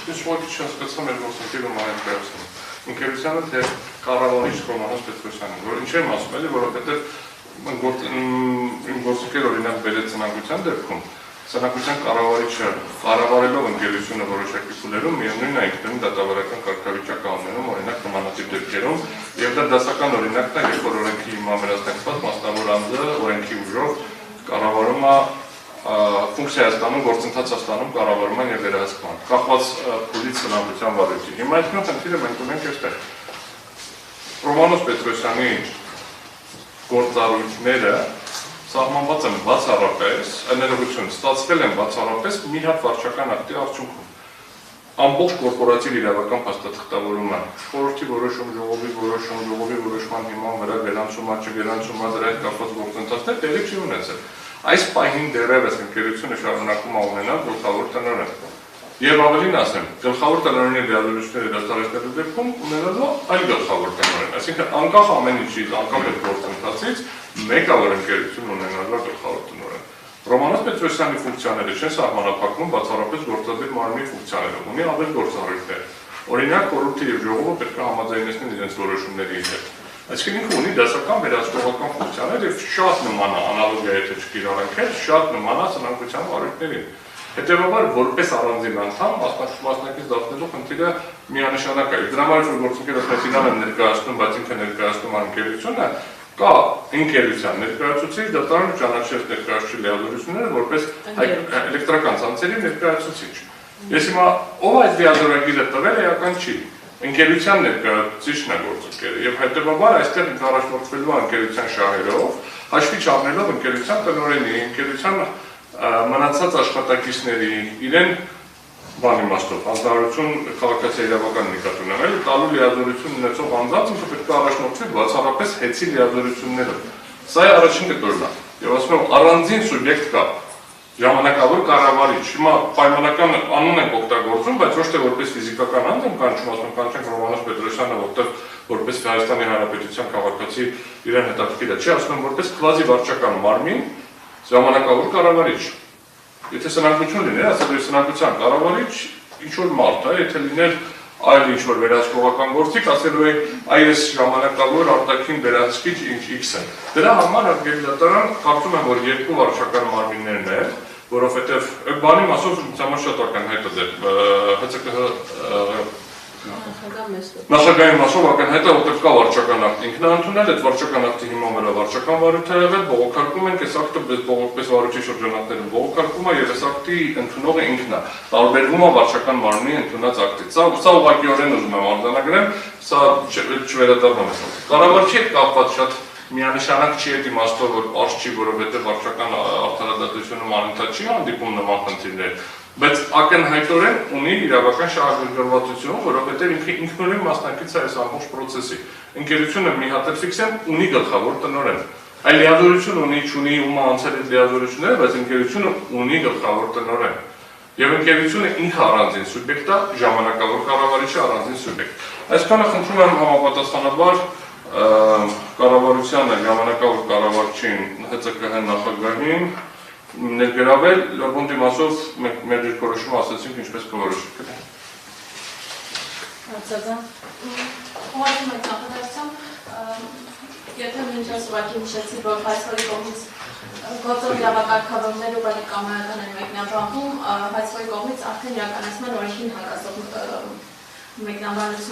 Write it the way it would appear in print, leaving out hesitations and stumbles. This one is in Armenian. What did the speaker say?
Ես ուղղակի չհասկացա մեր գործընկերը Մարիամ Պերսյանը։ Ընկերությանը թե կառավարիչ Ռոմանոս Պետրոսյանին, որ ինչ եմ ասում էլի, որովհետև իմ գործընկերը օրինակ բերեց ծնանկության դեպքում, ծնանկության կառավարիչը կառավարելով ընկերությունը որոշակի փուլերում միևնույն է ինքնին դատավարական կարգավիճակ ունենում, օրինակ նմանատիպ դեպքերում, եւ դա դասական օրինակն է, երբ որ օրենքի հիման վերահսկված մասնավոր անձը օրենքի ուժով կառավարում է ֆունկցիա ստանում, գործընթաց ստանում կառավարման եւ վերահսկման, կախված փուլից ծնանկության վարույթի։ Հիմա այդ խնդիրը մենք ունենք այստեղ։ Ռոմանոս Պետրոսյանի գործառույթները սահմանված են բացառապես, ներողություն, ստացվել են բացառապես մի հատ վարչական ակտի արդյունքում։ Ամբողջ կորպորատիվ իրավական փաստաթղթավորումը, խորհրդի որոշում, ժողովի որոշման հիման վրա գրանցումա, չգրանցումա, դրա հետ կապված գործընթացներ տեղի չի ունեցել։ Այս պահին դեռևս ընկերությունը շարունակում է ունենալ գլխավոր տնօրեն։ Եվ ավելին ասեմ, գլխավոր տնօրենի լիազորությունների դաստարեցնելու դեպքում ունենալու այլ գլխավոր տնօրեն, այսինքն անկախ ամեն ինչից, անկախ այդ գործընթացից, մեկավոր ընկերություն ունենալու գլխավոր տնօրեն։ Ռոմանոս Պետրոսյանի ֆունկցիաները չեն սահմանափակվում բացառապես գործադիր մարմնի ֆունկցիաներով, ունի ավել գործառույթներ։ Օրինակ, խորհուրդը եւ ժողովը պետք է համաձայնեցնեն իրենց որոշումների հետ։ Այսինքն ինքը ունի դասական վերահսկողական ֆունկցիաներ եւ շատ նման է, անալոգիա եթե չկիրառենք, շատ նման է ծնանկության վարույթներին։ Հետևաբար, որպես առանձին անդամ, մասնակից դարձնելու խնդիրը միանշանակ է։ Դրա համար որ գործընկերը Պետինան են ներկայացնում, բայց ինքը ներկայացնում ընկերությունը, կա ընկերության ներկայացուցիչ, դատարանը ճանաչեց ներկայացուցիչ լիազորությունները որպես էլեկտրական ցանցերի ներկայացուցիչ։ Ես հիմա ով այդ լիազորագիրը տվել էական չի։ Ընկերության ներկայացուցիչն է գործընկերը եւ հետեւաբար այստեղ առաջնորդվելու ընկերության շահերով, հաշվի չառնելով ընկերության տնօրենի, ընկերության մնացած աշխատակիցների իրեն բան իմաստով, հանձնարարություն քաղաքացիական իրավական նկատի ունենալու տալու լիազորություն ունեցող անձանց ինքը պետք է առաջնորդվի բացառապես հեծի լիազորություններով։ Սա է առաջին կետորն է։ Եվ ասում եմ առանձին սուբյեկտ կա։ Ժամանակավոր կառավարիչ։ Հիմա պայմանական անուն ենք օգտագործում, բայց ոչ թե որպես ֆիզիկական անձ ենք կանչում, ասում ենք կանչենք Ռոմանոս Պետրոսյանը, որտեղ որպես Հայաստանի Հանրապետության քաղաքացի իրեն հետաքրքիր է, չի ասում եմ որպես կվազի վարչական մարմին, ժամանակավոր կառավարիչ։ Եթե սնանկություն լիներ, ասել էր սնանկության կառավարիչ, ինչ որ մարդ է, եթե լիներ այլ ինչ որ վերահսկողական գործիք, ասելու է այս ժամանակավոր արտաքին վերահսկիչ X է։ Դրա համար հարգելի դատարան կարծում եմ, որ երկու վարչական մարմիններն են, որովհետև բանի մասով ցամաք շատ ակնհայտ է նախագահի մասով ակնհայտ է, որտեղ կա վարչական ակտ ինքնաընդունել, այդ վարչական ակտի հիման վրա վարչական վարույթ է եղել, բողոքարկում ենք, այս ակտը պես վարույթի շրջանակներում բողոքարկում է եւ այս ակտի ընդունողը ինքն է, տարբերվում է վարչական մարմնի ընդունած ակտից։ Սա ուղղակիորեն ուզում եմ արձանագրեմ, սա չվերադառնում է։ Կառավարչի հետ կապված շատ միանշանակ չի այդ իմաստով, որ արժ չի, որովհետև վարչական արդարադատությունում անընդհատ չի հանդիպում նման խնդիրներ, բայց ակնհայտորեն ունի իրավական շահագրգռվածություն, որովհետև ինքը ինքնուրույն մասնակից է այս ամբողջ process-ի։ Ընկերությունը մի հատ ֆիքսեմ ունի գլխավոր տնօրեն։ Այլ լիազորություն ունի, չունի, ում անցել այդ լիազորությունները, բայց ընկերությունը ունի գլխավոր տնօրեն։ Եվ ընկերությունը ինքը առանձին սուբյեկտ է, ժամանակավոր կառավարիչը առանձին սուբյեկտ։ Այսքանը խնդրում եմ համապատասխանաբար կառավարությանը, ժամանակավոր կառավարչին, ՀԾԿ նախագահին ներգրավել, որոնց դիմացով մեր դիրքորոշումը ասացինք ինչպես կորոշենք։ Ուղղակի մեկ նախադասությամբ, եթե մինչև ուղղակի նշեցի, որ Հայաստանի կողմից գործող իրավակարգավորումներ ու բանականական են մեկնաբանվում, Հայաստանի կողմից արդեն իրականացման օրենքին հակասող մեկնաբանություն